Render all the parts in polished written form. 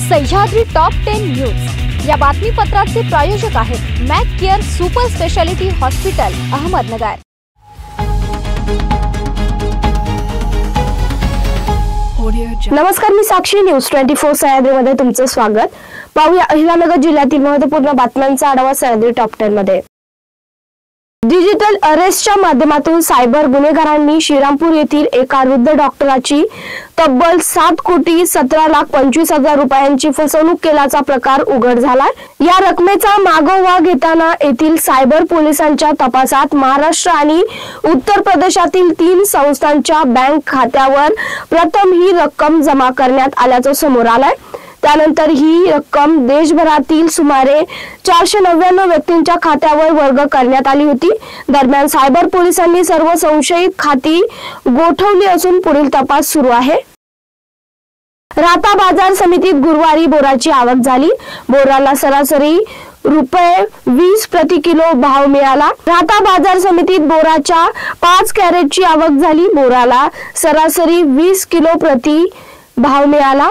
Sahyadri top 10 news या बातमीपत्राचे प्रायोजक आहेत Mac Care super speciality hospital Ahmednagar. नमस्कार, मी साक्षी न्यूज 24 सह्याद्रीमध्ये तुमचं स्वागत। पाहूया अहिल्यानगर जिल्ह्यातील महत्त्वपूर्ण बातम्यांचा आढावा सह्याद्री टॉप 10 मध्ये। डिजिटल अरेस्टच्या माध्यमातून सायबर गुन्हेगारांनी श्रीरामपूर येथील एका वृद्ध डॉक्टराची तब्बल 7,17,25,000 रुपयांची फसवणूक केल्याचा प्रकार उघड झाला। या रकमेचा मागोवा घेताना येथील सायबर पोलिसांच्या तपासात महाराष्ट्र आणि उत्तर प्रदेशातील 3 संस्थांच्या बँक खात्यावर प्रथम ही रक्कम जमा करण्यात आल्याचं समोर आलंय। त्यानंतर ही रक्कम देशभरातील सुमारे 499 व्यक्तींच्या खात्यावर वर्ग करण्यात आली होती। दरम्यान सायबर पोलिसांनी सर्व संशयित खाती गोठवली असून पुढील तपास सुरू आहे। राहता बाजार समितीत गुरुवारी बोराची आवक झाली। बोराला सरासरी ₹20 प्रति किलो भाव मिळाला। राहता बाजार समितीत बोराच्या 5 कॅरेटची आवक झाली। बोराला सरासरी 20 किलो प्रति भाव मिळाला।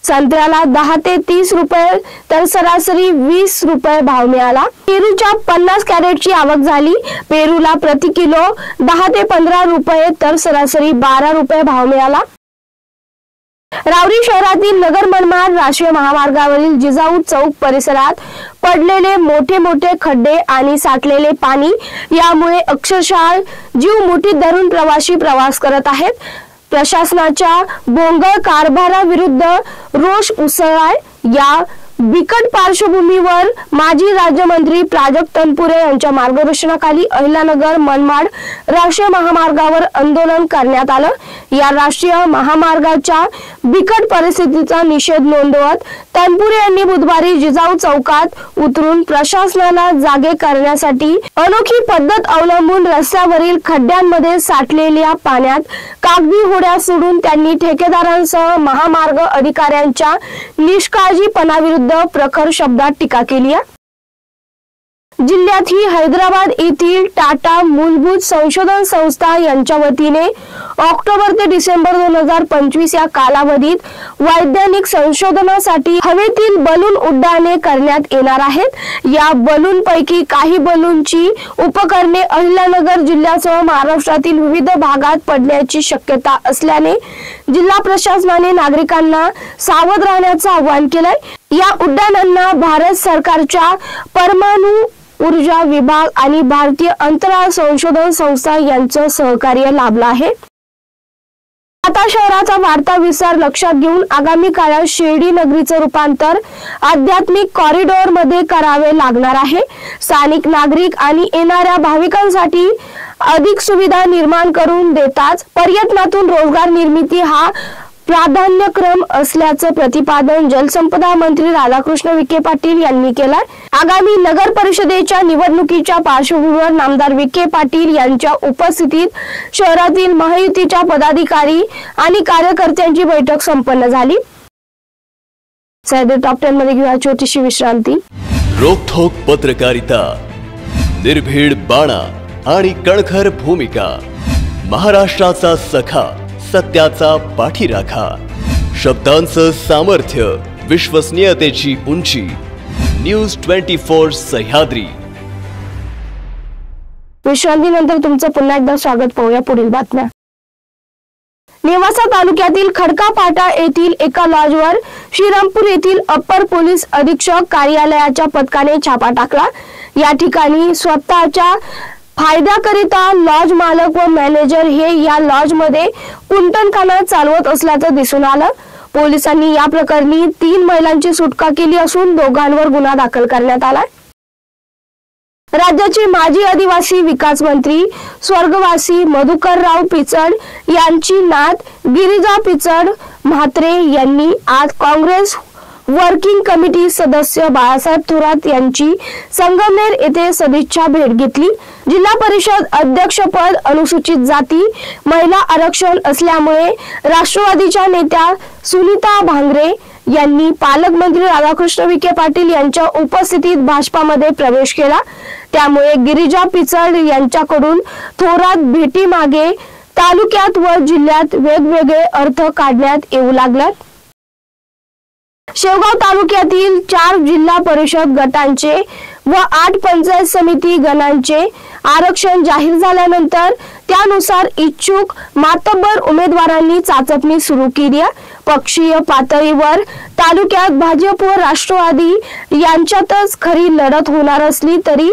संत्र्याला 10 ते 30 रुपये तर सरासरी 20 रुपये भाव मिळाला। पेरूच्या 50 कॅरेटची आवक झाली। पेरूला प्रति किलो 10 ते 15 रुपये तर सरासरी 12 रुपये भाव मिळाला। रावरी शहरातील नगर मनमाड राष्ट्रीय महामार्गावरील जिजाऊ चौक परिसरात पडलेले मोठे मोठे खड्डे आणि साठलेले पाणी यामुळे अक्षरशः जीव मुठीत धरून प्रवासी प्रवास करत आहेत। प्रशासनाच्या भोंगळ कारभाराविरुद्ध रोष उसळलाय। या बिकट पार्श्वभूमीवर माजी राज्यमंत्री प्राजक्त तनपुरे यांच्या मार्गदर्शनाखाली अहिल्यानगर मनमाड राष्ट्रीय महामार्गावर आंदोलन करण्यात आलं। या राष्ट्रीय महामार्गाच्या बिकट परिस्थितीचा निषेध नोंदवत तनपुरे यांनी बुधवारी जिजाऊ चौकात उतरून प्रशासनाला जागे करण्यासाठी अनोखी पद्धत अवलंबून रस्त्यावरील खड्ड्यांमध्ये साठलेल्या पाण्यात कागदी होड्या सोडून त्यांनी ठेकेदारांसह महामार्ग अधिकाऱ्यांच्या निष्काळजीपणाविरुद्ध प्रखर शब्दात टीका केली आहे। जिल्ह्यात ही हैदराबाद येथील टाटा मूलभूत संशोधन संस्था यांच्या वतीने ऑक्टोबर ते डिसेंबर 2025 या कालावधीत वैज्ञानिक संशोधनासाठी हवेतील बलून उड्डाणे करण्यात येणार आहेत। या बलून पैकी काही बलूनची उपकरणे अहिल्यानगर जिल्ह्यासह महाराष्ट्रातील विविध भागात पडण्याची शक्यता असल्याने जिल्हा प्रशासनाने नागरिकांना सावध राहण्याचं आवाहन केलंय। या उड्डाणांना भारत सरकारच्या परमाणु ऊर्जा विभाग आणि भारतीय अंतराळ संशोधन संस्था यांचं सहकार्य लाभलं आहे। आता शहराचा वाढता विस्तार लक्षात घेऊन आगामी काळात शिर्डी नगरीचं रूपांतर आध्यात्मिक कॉरिडॉर मध्ये करावे लागणार आहे। स्थानिक नागरिक आणि येणाऱ्या भाविकांसाठी अधिक सुविधा निर्माण करून देताच पर्यटनातून रोजगार निर्मिती हा प्राधान्यक्रम असल्याचं प्रतिपादन जलसंपदा मंत्री राधाकृष्ण विखे पाटील यांनी केलं। आगामी नगर परिषदेच्या निवडणुकीच्या पार्श्वभूमीवर नामदार विखे पाटील यांच्या उपस्थितीत शहरातील महायुतीच्या पदाधिकारी आणि कार्यकर्त्यांची बैठक संपन्न झाली। सह्याद्री टॉप 10 मध्ये घेऊया छोटीशी विश्रांती। रोखोक पत्रकारिता, निर्भीड बाणा आणि कणखर भूमिका, महाराष्ट्राचा सखा, सत्याचा पाठीराखा, शब्दांचं सामर्थ्य, विश्वसनीयतेची उंची, न्यूज 24 सह्याद्री। विश्रांतीनंतर तुमचं पुन्हा एकदा स्वागत। पाहूया पुढील बातम्या। नेवासा तालुक्यातील खडकापाटा येथील एका लॉजवर श्रीरामपूर येथील अप्पर पोलीस अधीक्षक कार्यालयाच्या पथकाने छापा टाकला। या ठिकाणी स्वतःच्या फायद्याकरिता लॉज मालक व मॅनेजर हे या लॉज मध्ये कुंटणखाना चालवत असल्याचं दिसून आलं। पोलिसांनी या प्रकरणी 3 महिलांची सुटका केली असून दोघांवर गुन्हा दाखल करण्यात आला। राज्याचे माजी आदिवासी विकास मंत्री स्वर्गवासी मधुकरराव पिचड यांची नात गिरिजा पिचड म्हात्रे यांनी आज काँग्रेस वर्किंग कमिटी सदस्य बाळासाहेब थोरात यांची संगमनेर येथे सदिच्छा भेट घेतली। जिल्हा परिषद अध्यक्षपद अनुसूचित जाती महिला आरक्षण असल्यामुळे राष्ट्रवादीच्या नेत्या सुनीता भांगरे यांनी पालकमंत्री राधाकृष्ण विखे पाटील यांच्या उपस्थितीत भाजपामध्ये प्रवेश केला। त्यामुळे गिरिजा पिचड यांच्याकडून थोरात भेटीमागे तालुक्यात व जिल्ह्यात वेगवेगळे अर्थ काढण्यात येऊ लागले। शेवगाव तालुक्यातील 4 जिल्हा परिषद गटांचे व 8 पंचायत समिती गणांचे आरक्षण जाहीर झाल्यानंतर त्यानुसार इच्छुक मातब्बर उमेदवारांनी चाचपणी सुरू केली आहे। पक्षीय पातळीवर तालुक्यात भाजप व राष्ट्रवादी यांच्यातच खरी लढत होणार असली तरी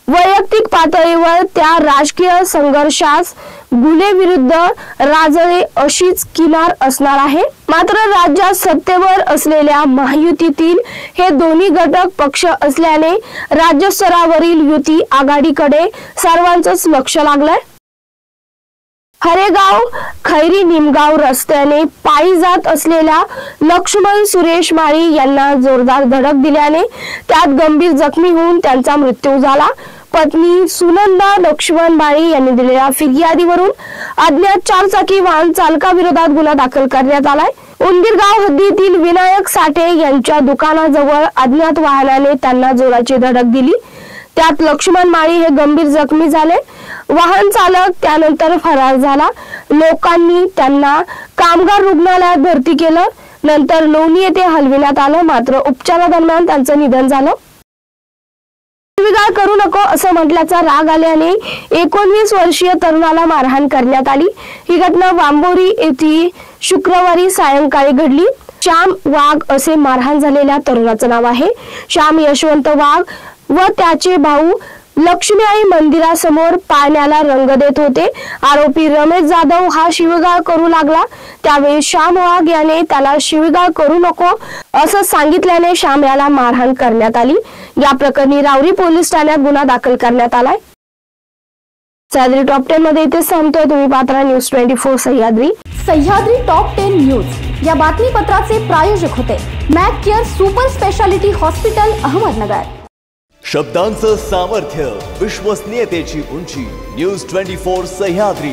वैयक्तिक पातळीवर त्या राजकीय संघर्षास गुले विरुद्ध राजळे अशीच किनार असणार आहे। मात्र राज्यात सत्तेवर असलेल्या महायुतीतील हे दोन्ही घटक पक्ष असल्याने राज्य स्तरावरील युती आघाडीकडे सर्वांचंच लक्ष लागलंय। हरेगाव खैरी निमगाव रस्त्याने पायी जात असलेल्या लक्ष्मण सुरेश माळी यांना जोरदार धडक दिल्याने त्यात गंभीर जखमी होऊन त्यांचा मृत्यू झाला। पत्नी सुनंदा लक्ष्मण माळी यांनी दिलेल्या फिर्यादीवरून अज्ञात 4 चाकी वाहन चालकाविरोधात गुन्हा दाखल करण्यात आलाय। उंदीरगाव हद्दीतील विनायक साठे यांच्या दुकानाजवळ अज्ञात वाहनाने त्यांना जोराची धडक दिली। त्यात लक्ष्मण माळी हे गंभीर जखमी झाले। वाहन चालक त्यानंतर फरार झाला। लोकांनी त्यांना कामगार रुग्णालयात भरती केलं, नंतर लोणी येथे हलविण्यात आलं, मात्र उपचारादरम्यान त्यांचं निधन झालं। शिवीगाळ करू नको असं म्हटल्याचा राग आल्याने 19 वर्षीय तरुणाला मारहाण करण्यात आली। ही घटना वांबोरी येथे शुक्रवारी सायंकाळी घडली। श्याम वाघ असे मारहाण झालेल्या तरुणाचं नाव आहे। श्याम यशवंत वाघ व त्याचे भाऊ लक्ष्मी आई मंदिरासमोर पाण्याला रंग देत होते। आरोपी रमेश जाधव हा शिवीगाळ करू लागला। त्यावेळी श्याम वाघ याने त्याला शिवीगाळ करू नको असं सांगितल्याने श्याम याला मारहाण करण्यात आली। या प्रकरणी रावरी पोलीस ठाण्यात गुन्हा दाखल करण्यात आलाय। सह्याद्री टॉप 10 मध्ये इथे सांगतोय, तुम्ही पाहता news 24 Sahyadri. Sahyadri top 10 news या बातमीपत्राचे प्रायोजक होते Mac Care super speciality hospital Ahmednagar. शब्दांचं सामर्थ्य, विश्वसनीयतेची उंची, न्यूज 24 सह्याद्री।